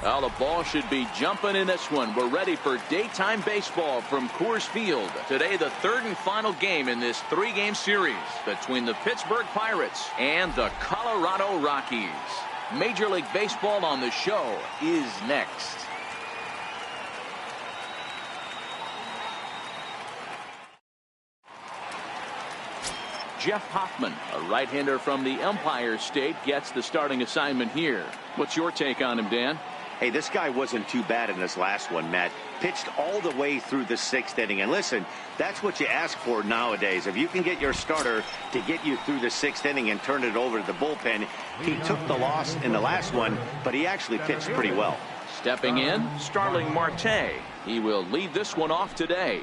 Well, the ball should be jumping in this one. We're ready for daytime baseball from Coors Field. Today, the third and final game in this three-game series between the Pittsburgh Pirates and the Colorado Rockies. Major League Baseball on the show is next. Jeff Hoffman, a right-hander from the Empire State, gets the starting assignment here. What's your take on him, Dan? Hey, this guy wasn't too bad in this last one, Matt. Pitched all the way through the sixth inning. And listen, that's what you ask for nowadays. If you can get your starter to get you through the sixth inning and turn it over to the bullpen. He took the loss in the last one, but he actually pitched pretty well. Stepping in, Starling Marte. He will lead this one off today.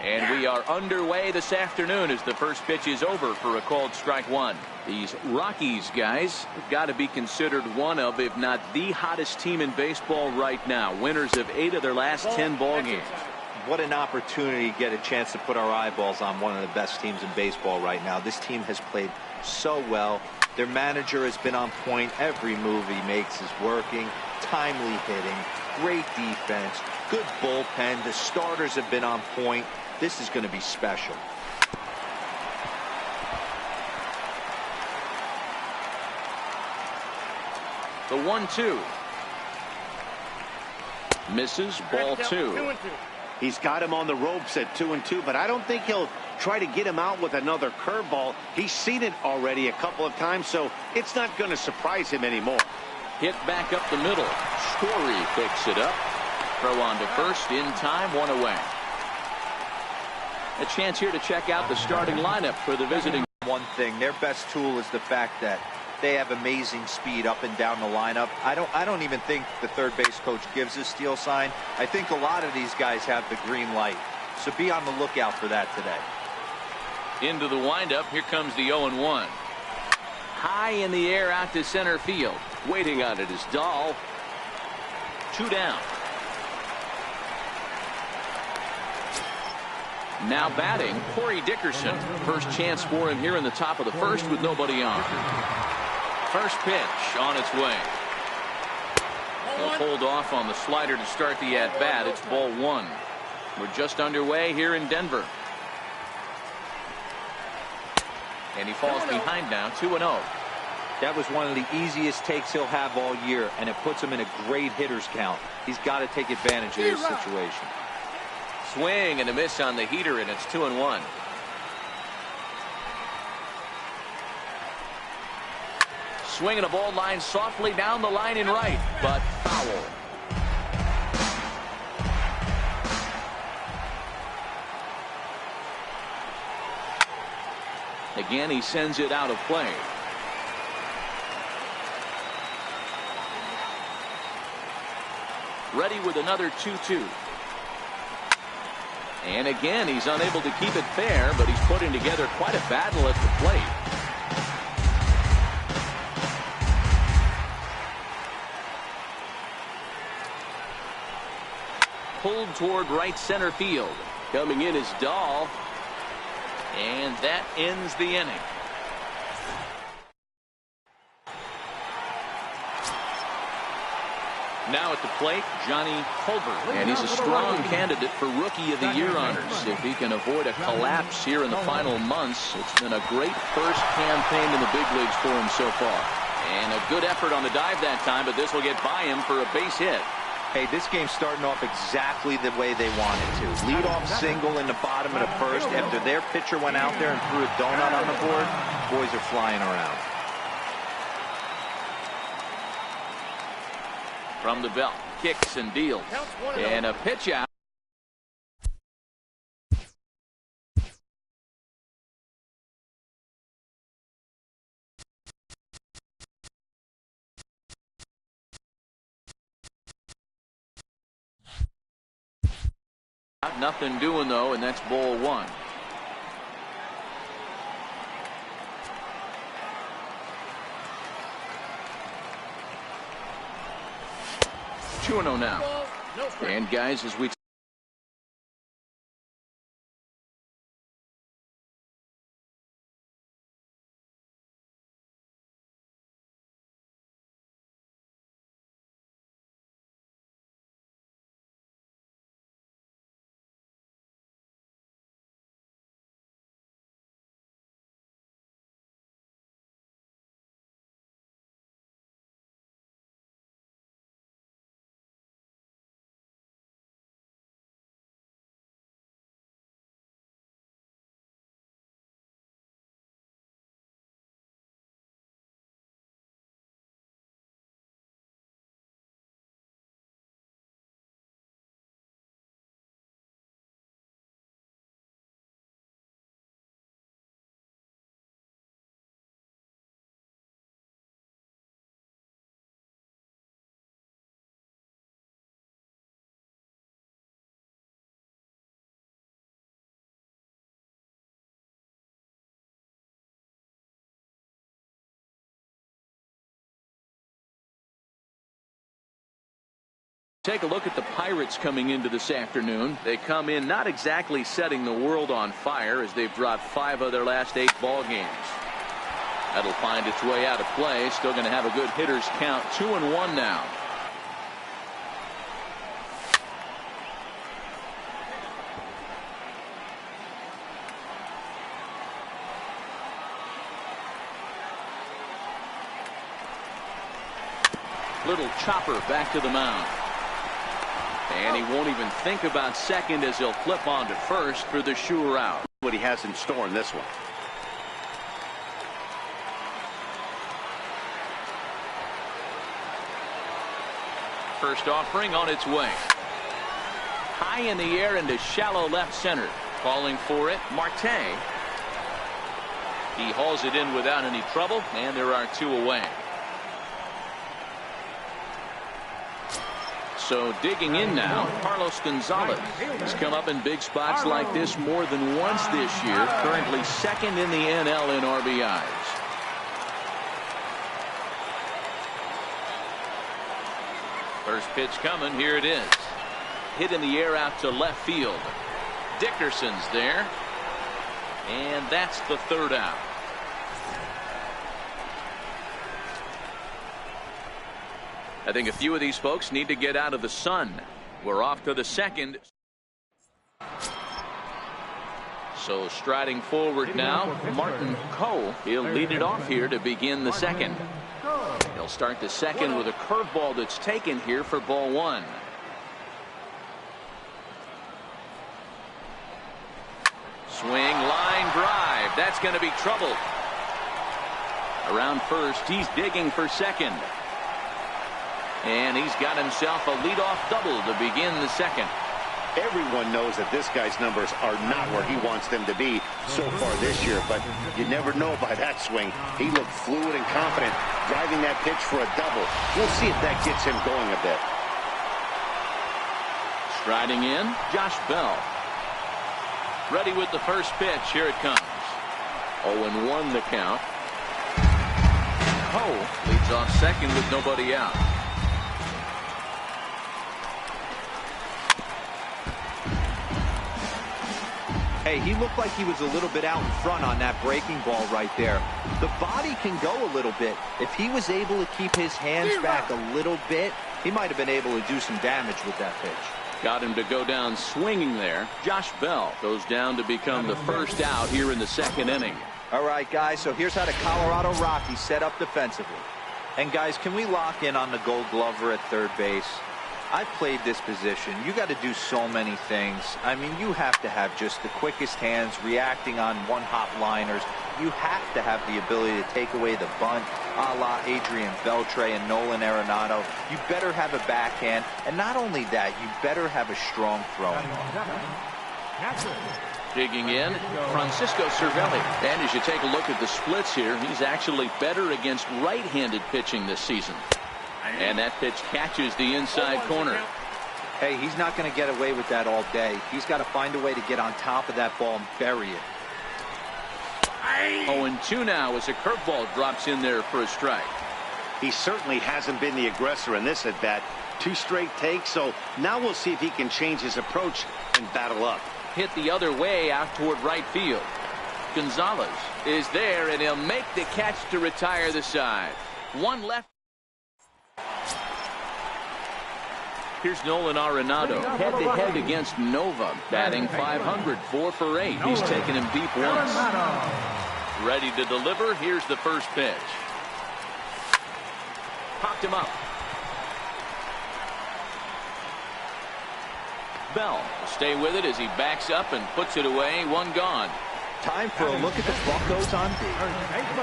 And we are underway this afternoon as the first pitch is over for a called strike one. These Rockies guys have got to be considered one of, if not the hottest team in baseball right now. Winners of 8 of their last 10 ball games. What an opportunity to get a chance to put our eyeballs on one of the best teams in baseball right now. This team has played so well. Their manager has been on point. Every move he makes is working. Timely hitting, great defense, good bullpen. The starters have been on point. This is going to be special. The 1-2. Misses, ball 2. He's got him on the ropes at 2-2, but I don't think he'll try to get him out with another curveball. He's seen it already a couple of times, so it's not going to surprise him anymore. Hit back up the middle. Story picks it up. Throw on to first in time, 1 away. A chance here to check out the starting lineup for the visiting. One thing, their best tool is the fact that they have amazing speed up and down the lineup. I don't even think the third base coach gives a steal sign. I think a lot of these guys have the green light. So be on the lookout for that today. Into the windup. Here comes the 0-1. High in the air out to center field. Waiting on it is Dahl. 2 down. Now batting, Corey Dickerson. First chance for him here in the top of the first with nobody on. First pitch on its way. He'll hold off on the slider to start the at-bat. It's ball 1. We're just underway here in Denver. And he falls behind now, 2-0. That was one of the easiest takes he'll have all year, and it puts him in a great hitter's count. He's got to take advantage of this situation. Swing and a miss on the heater, and it's 2-1. Swinging a ball line softly down the line in right, but foul. Again, he sends it out of play. Ready with another 2-2. And again, he's unable to keep it fair, but he's putting together quite a battle at the plate. Pulled toward right center field. Coming in is Dahl. And that ends the inning. Now at the plate, Johnny Colbert. And he's a strong candidate for Rookie of the Year honors. If he can avoid a collapse here in the final months, it's been a great first campaign in the big leagues for him so far. And a good effort on the dive that time, but this will get by him for a base hit. Hey, this game's starting off exactly the way they wanted to. Lead-off single in the bottom of the first. After their pitcher went out there and threw a donut on the board, boys are flying around. From the belt, kicks and deals. And a pitch out. Nothing doing though, and that's ball 1. Two and 0 now. And guys, as we Take a look at the Pirates coming into this afternoon. They come in not exactly setting the world on fire, as they've dropped 5 of their last 8 ball games. That'll find its way out of play. Still going to have a good hitters count. 2-1 now. Little chopper back to the mound. And he won't even think about second as he'll flip on to first for the sure out. What he has in store in this one. First offering on its way. High in the air into shallow left center. Calling for it, Marte. He hauls it in without any trouble, and there are 2 away. So digging in now, Carlos Gonzalez. He's come up in big spots like this more than once this year. Currently second in the NL in RBIs. First pitch coming. Here it is. Hit in the air out to left field. Dickerson's there. And that's the 3rd out. I think a few of these folks need to get out of the sun. We're off to the 2nd. So striding forward now, Martin Coe. He'll lead it off here to begin the 2nd. He'll start the 2nd with a curveball that's taken here for ball 1. Swing, line drive. That's going to be trouble. Around first, he's digging for second. And he's got himself a leadoff double to begin the 2nd. Everyone knows that this guy's numbers are not where he wants them to be so far this year, but you never know by that swing. He looked fluid and confident, driving that pitch for a double. We'll see if that gets him going a bit. Striding in, Josh Bell. Ready with the first pitch. Here it comes. 0-1 the count. Coe leads off second with nobody out. Hey, he looked like he was a little bit out in front on that breaking ball right there. The body can go a little bit. If he was able to keep his hands back a little bit, he might have been able to do some damage with that pitch. Got him to go down swinging there. Josh Bell goes down to become the first out here in the 2nd inning. All right, guys, so here's how the Colorado Rockies set up defensively. And, guys, can we lock in on the Gold Glover at third base? I've played this position. You got to do so many things. I mean, you have to have just the quickest hands, reacting on one-hop liners. You have to have the ability to take away the bunt, a la Adrian Beltre and Nolan Arenado. You better have a backhand, and not only that, you better have a strong throwing arm. Digging in, Francisco Cervelli. And as you take a look at the splits here, he's actually better against right-handed pitching this season. And that pitch catches the inside corner. Hey, he's not going to get away with that all day. He's got to find a way to get on top of that ball and bury it. 0-2 now as a curveball drops in there for a strike. He certainly hasn't been the aggressor in this at bat. 2 straight takes, so now we'll see if he can change his approach and battle up. Hit the other way out toward right field. Gonzalez is there, and he'll make the catch to retire the side. One left. Here's Nolan Arenado head-to-head against Nova, batting .500, 4 for 8. He's taken him deep once. Ready to deliver. Here's the first pitch. Popped him up. Bell will stay with it as he backs up and puts it away. 1 gone. Time for a look at the Buccos on D.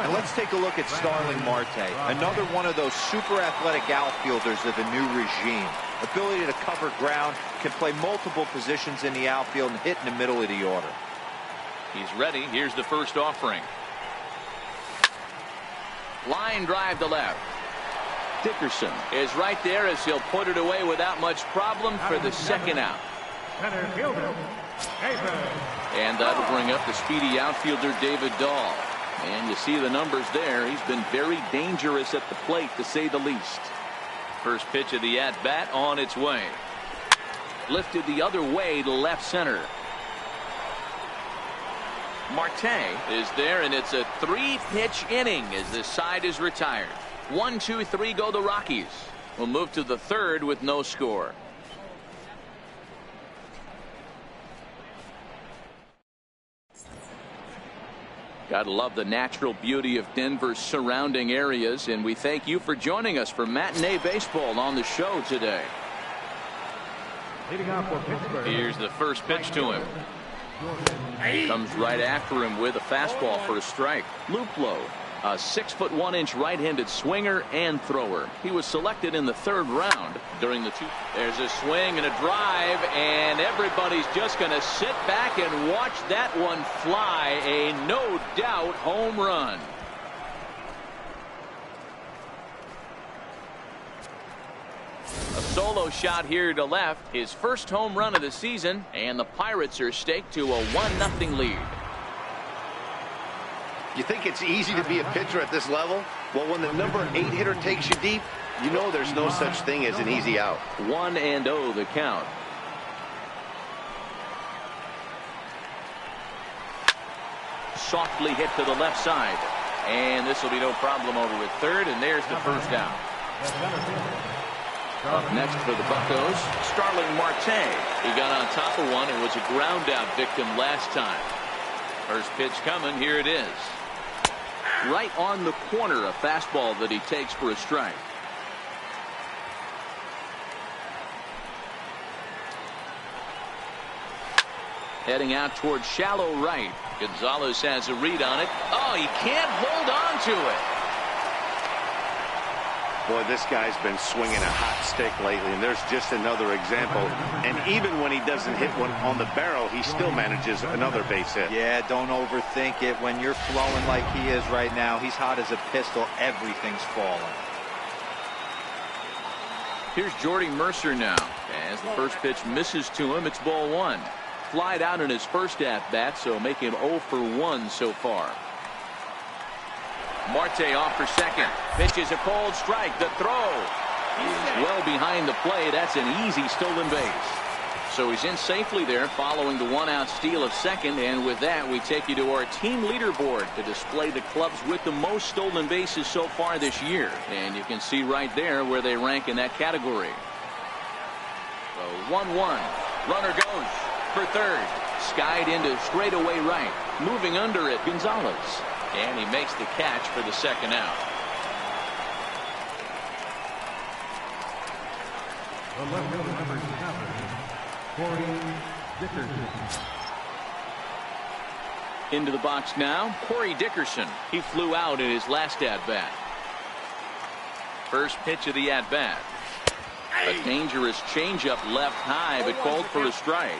And let's take a look at Starling Marte, another one of those super athletic outfielders of the new regime. Ability to cover ground, can play multiple positions in the outfield and hit in the middle of the order. He's ready. Here's the first offering. Line drive to left. Dickerson is right there as he'll put it away without much problem for the 2nd out. And that'll bring up the speedy outfielder David Dahl. And you see the numbers there. He's been very dangerous at the plate, to say the least. First pitch of the at-bat on its way. Lifted the other way to left center. Marte is there, and it's a 3-pitch inning as this side is retired. 1, 2, 3 go the Rockies. We'll move to the third with no score. Gotta love the natural beauty of Denver's surrounding areas, and we thank you for joining us for Matinee Baseball on the show today. Here's the first pitch to him. Comes right after him with a fastball for a strike. Luplow, a 6'1" right-handed swinger and thrower. He was selected in the third round during the two. There's a swing and a drive, and everybody's just going to sit back and watch that one fly. A no doubt home run. A solo shot here to left, his first home run of the season, and the Pirates are staked to a 1-0 lead. You think it's easy to be a pitcher at this level? Well, when the number 8 hitter takes you deep, you know there's no such thing as an easy out. 1-0 the count. Softly hit to the left side, and this will be no problem over at third, and there's the first out. Up next for the Buccos, Starling Marte. He got on top of one and was a ground out victim last time. First pitch coming, here it is. Right on the corner, a fastball that he takes for a strike. Heading out towards shallow right. Gonzalez has a read on it. Oh, he can't hold on to it. Boy, this guy's been swinging a hot stick lately, and there's just another example. And even when he doesn't hit one on the barrel, he still manages another base hit. Yeah, don't overthink it. When you're flowing like he is right now, he's hot as a pistol. Everything's falling. Here's Jordy Mercer now. As the first pitch misses to him, it's ball one. Flied out in his first at-bat, so make him 0 for 1 so far. Marte off for second. Pitches a cold strike. The throw is well behind the play. That's an easy stolen base. So he's in safely there following the 1-out steal of second. And with that, we take you to our team leaderboard to display the clubs with the most stolen bases so far this year. And you can see right there where they rank in that category. So 1-1. Runner goes for third. Skied into straightaway right. Moving under it, Gonzalez. And he makes the catch for the second out. Into the box now, Corey Dickerson. He flew out in his last at-bat. First pitch of the at-bat. A dangerous changeup left high, but called for a strike.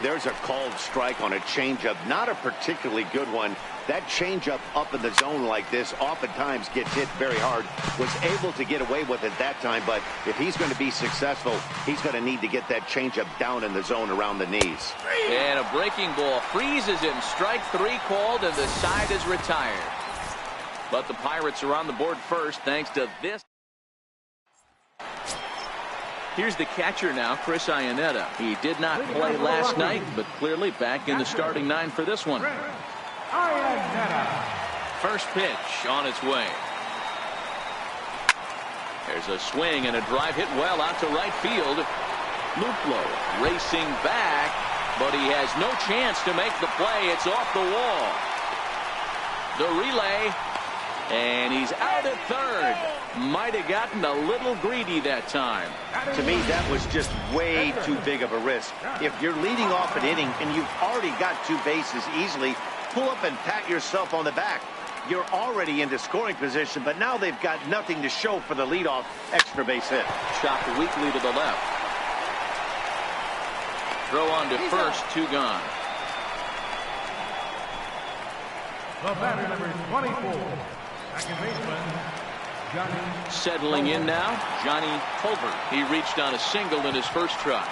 There's a called strike on a changeup, not a particularly good one. That changeup up in the zone like this oftentimes gets hit very hard. Was able to get away with it that time, but if he's going to be successful, he's going to need to get that changeup down in the zone around the knees. And a breaking ball freezes him. Strike 3 called, and the side is retired. But the Pirates are on the board first thanks to this. Here's the catcher now, Chris Iannetta. He did not play last night, but clearly back in the starting 9 for this one. First pitch on its way. There's a swing and a drive hit well out to right field. Luplow racing back, but he has no chance to make the play. It's off the wall. The relay, and he's out at third. Might have gotten a little greedy that time. To me, that was just way too big of a risk. If you're leading off an inning and you've already got 2 bases easily, pull up and pat yourself on the back. You're already into scoring position, but now they've got nothing to show for the leadoff extra base hit. Chopped weakly to the left. Throw on to first, 2 gone. The batter, number 24, second baseman, Johnny. Settling in now, Johnny Culver. He reached on a single in his first try.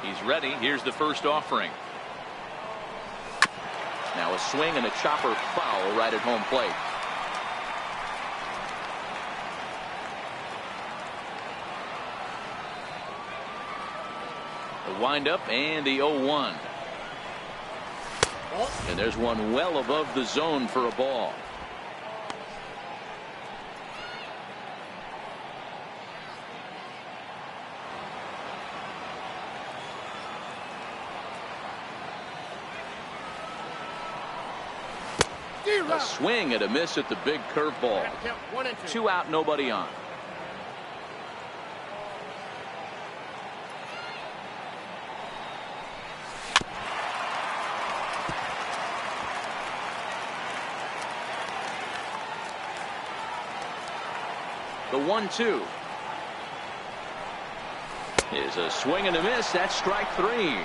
He's ready. Here's the first offering. Now a swing and a chopper foul right at home plate. The windup and the 0-1. And there's one well above the zone for a ball. A swing and a miss at the big curveball. 2 out, nobody on. The 1-2 is a swing and a miss. That's strike 3.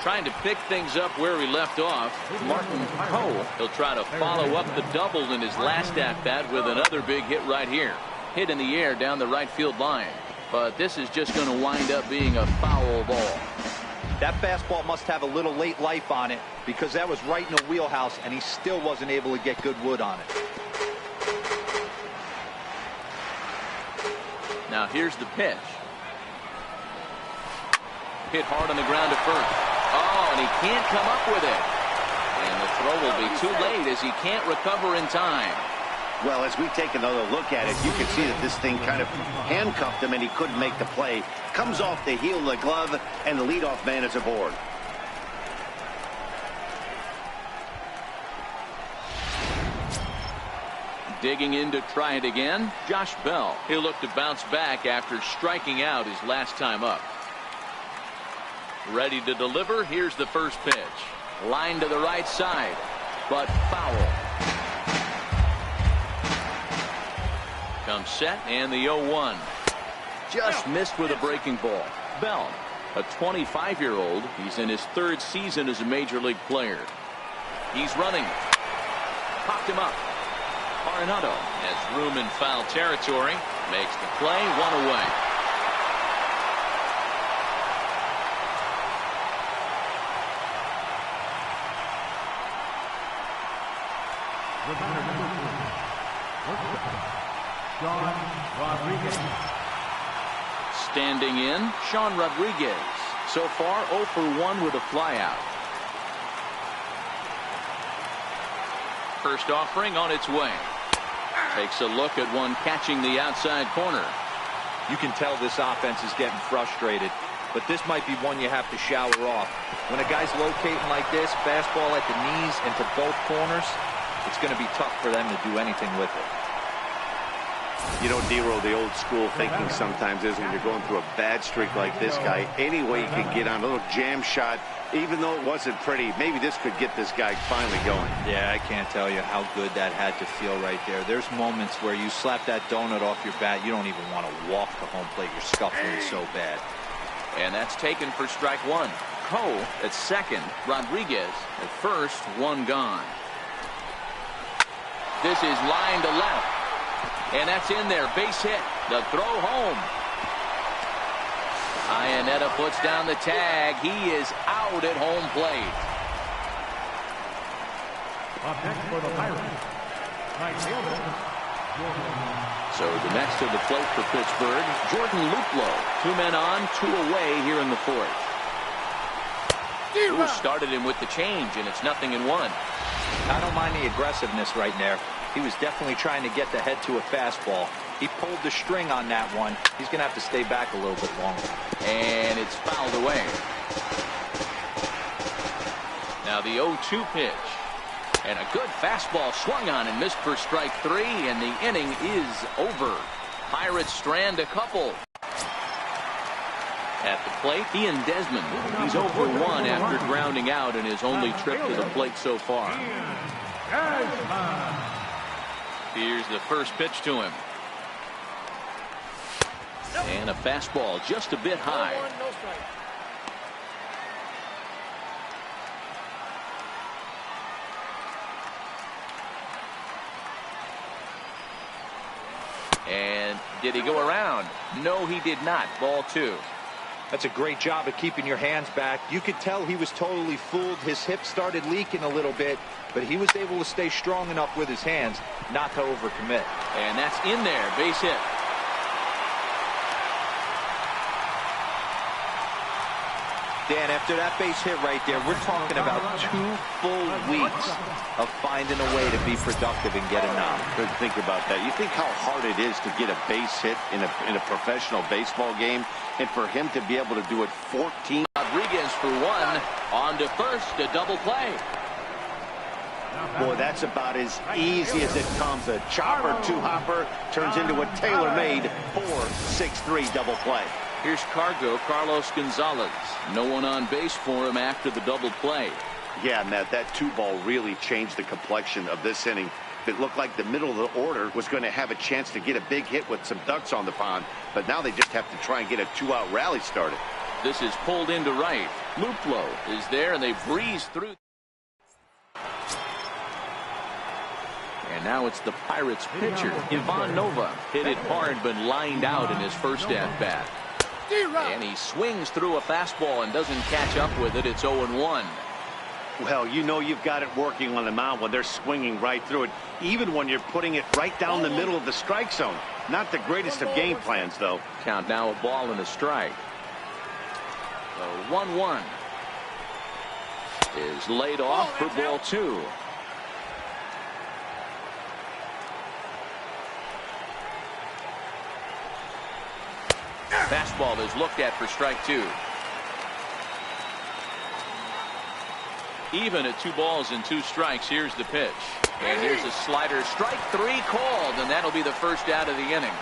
Trying to pick things up where he left off. Martin Poe. He'll try to follow up the double in his last at-bat with another big hit right here. Hit in the air down the right field line. But this is just going to wind up being a foul ball. That fastball must have a little late life on it, because that was right in the wheelhouse and he still wasn't able to get good wood on it. Now here's the pitch. Hit hard on the ground at first. Oh, and he can't come up with it. And the throw will be too late as he can't recover in time. Well, as we take another look at it, you can see that this thing kind of handcuffed him and he couldn't make the play. Comes off the heel of the glove, and the leadoff man is aboard. Digging in to try it again, Josh Bell. He'll look to bounce back after striking out his last time up. Ready to deliver. Here's the first pitch. Line to the right side, but foul. Comes set, and the 0-1. Just missed with a breaking ball. Bell, a 25-year-old. He's in his 3rd season as a major league player. He's running. Popped him up. Arenado has room in foul territory. Makes the play, 1 away. Sean Rodriguez. Standing in, Sean Rodriguez. So far, 0 for 1 with a flyout. First offering on its way. Takes a look at one catching the outside corner. You can tell this offense is getting frustrated, but this might be one you have to shower off. When a guy's locating like this, fastball at the knees and to both corners, it's going to be tough for them to do anything with it. You know, Dero, the old school thinking sometimes is when you're going through a bad streak like this guy, any way you can get on a little jam shot, even though it wasn't pretty, maybe this could get this guy finally going. Yeah, I can't tell you how good that had to feel right there. There's moments where you slap that donut off your bat, you don't even want to walk to home plate. You're scuffling so bad. And that's taken for strike 1. Poe at second, Rodriguez at first, 1 gone. This is line to left. And that's in there. Base hit. The throw home. Iannetta puts down the tag. He is out at home plate. Up next for the Pirates, right fielder, So the next to the plate for Pittsburgh, Jordan Luplow. 2 men on, 2 away here in the 4th. Who started him with the change, and it's 0-1. I don't mind the aggressiveness right there. He was definitely trying to get the head to a fastball. He pulled the string on that one. He's going to have to stay back a little bit longer. And it's fouled away. Now the 0-2 pitch. And a good fastball swung on and missed for strike 3, and the inning is over. Pirates strand a couple. At the plate, Ian Desmond. He's 0 for 1 after grounding out in his only trip to the plate so far. Here's the first pitch to him. And a fastball just a bit high. And did he go around? No, he did not. Ball 2. That's a great job of keeping your hands back. You could tell he was totally fooled. His hip started leaking a little bit, but he was able to stay strong enough with his hands not to overcommit. And that's in there. Base hit. Dan, after that base hit right there, we're talking about 2 full weeks of finding a way to be productive and get a knock. But think about that. You think how hard it is to get a base hit in a professional baseball game, and for him to be able to do it 14. Rodriguez for 1. On to first, a double play. Boy, that's about as easy as it comes. A chopper two-hopper turns into a tailor-made 4-6-3 double play. Here's Carlos Gonzalez. No one on base for him after the double play. Yeah, Matt, that 2-ball really changed the complexion of this inning. It looked like the middle of the order was going to have a chance to get a big hit with some ducks on the pond, but now they just have to try and get a 2-out rally started. This is pulled into right. Luplow is there, and they breeze through. And now it's the Pirates pitcher, Ivan Nova. Hit it hard, but lined out in his first at-bat. And he swings through a fastball and doesn't catch up with it. It's 0-1. Well, you know you've got it working on the mound when they're swinging right through it, even when you're putting it right down the middle of the strike zone. Not the greatest of game plans, though. Count now, a ball and a strike. The 1-1 is laid off for ball 2. Fastball is looked at for strike 2. Even at 2 balls and 2 strikes. Here's the pitch. And here's a slider. Strike 3 called, and that'll be the first out of the inning.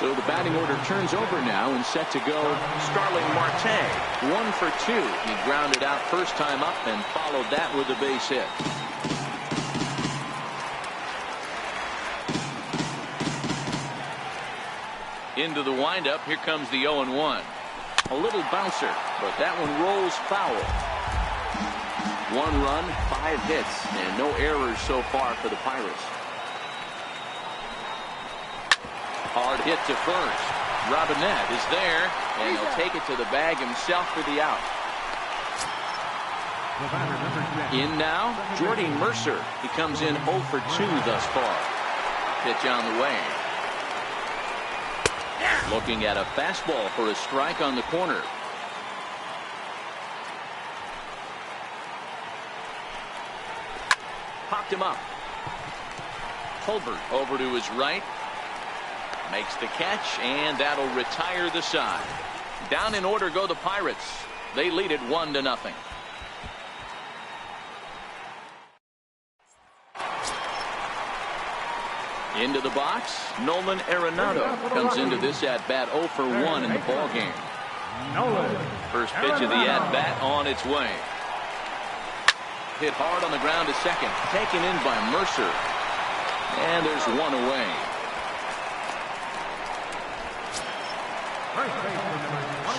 So the batting order turns over now and set to go. Starling Marte, 1 for 2. He grounded out first time up and followed that with a base hit. Into the windup. Here comes the 0-1. A little bouncer, but that one rolls foul. 1 run, 5 hits, and no errors so far for the Pirates. Hard hit to first. Robinette is there, and he'll take it to the bag himself for the out. In now, Jordy Mercer. He comes in 0 for 2 thus far. Pitch on the way. Looking at a fastball for a strike on the corner. Popped him up. Tolbert over to his right. Makes the catch, and that'll retire the side. Down in order go the Pirates. They lead it 1-0. Into the box, Nolan Arenado comes into this at-bat 0 for 1 in the ballgame. First pitch of the at-bat on its way. Hit hard on the ground to second. Taken in by Mercer. And there's 1 away.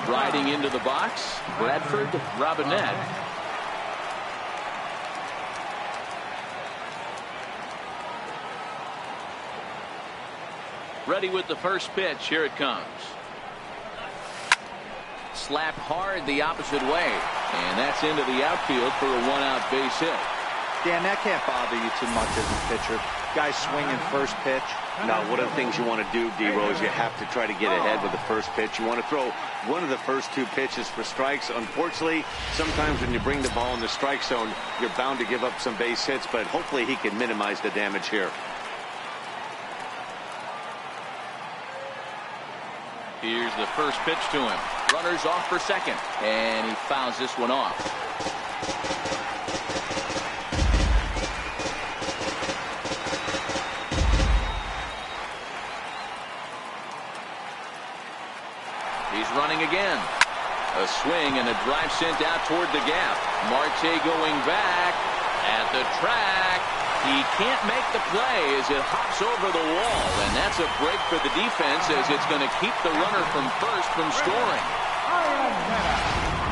Striding into the box, Bradford Robinette. Ready with the first pitch. Here it comes. Slapped hard the opposite way. And that's into the outfield for a 1-out base hit. Dan, that can't bother you too much as a pitcher. Guys swinging first pitch. Now, one of the things you want to do, D-Rose, you have to try to get ahead with the first pitch. You want to throw one of the first 2 pitches for strikes. Unfortunately, sometimes when you bring the ball in the strike zone, you're bound to give up some base hits, but hopefully he can minimize the damage here. Here's the first pitch to him. Runners off for second. And he fouls this one off. He's running again. A swing and a drive sent out toward the gap. Marte going back at the track. He can't make the play as it hops over the wall, and that's a break for the defense as it's going to keep the runner from first from scoring.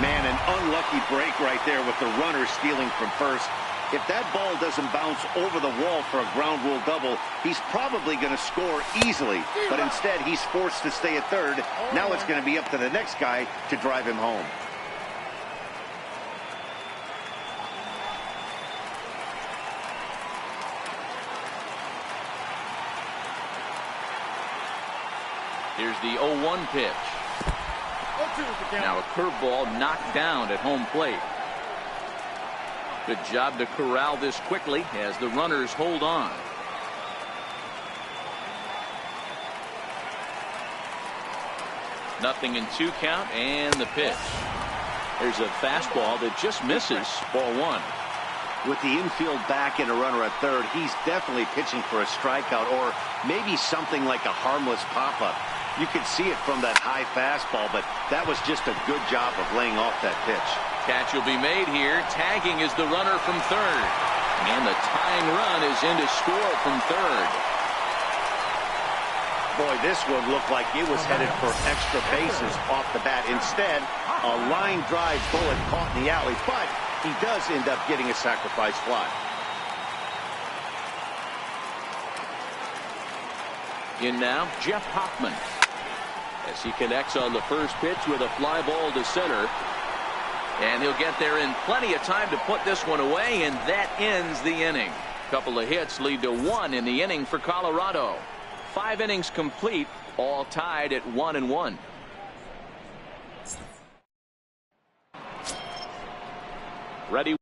Man, an unlucky break right there with the runner stealing from first. If that ball doesn't bounce over the wall for a ground rule double, he's probably going to score easily. But instead, he's forced to stay at third. Now it's going to be up to the next guy to drive him home. Here's the 0-1 pitch. Now a curveball knocked down at home plate. Good job to corral this quickly as the runners hold on. Nothing in 2 count, and the pitch. There's a fastball that just misses. Ball 1. With the infield back and a runner at third, he's definitely pitching for a strikeout or maybe something like a harmless pop-up. You could see it from that high fastball, but that was just a good job of laying off that pitch. Catch will be made here. Tagging is the runner from third. And the tying run is in to score from third. Boy, this one looked like it was headed for extra bases off the bat. Instead, a line drive bullet caught in the alley, but he does end up getting a sacrifice fly. In now, Jeff Hoffman, as he connects on the first pitch with a fly ball to center. And he'll get there in plenty of time to put this one away, and that ends the inning. Couple of hits lead to 1 in the inning for Colorado. 5 innings complete, all tied at 1-1. Ready.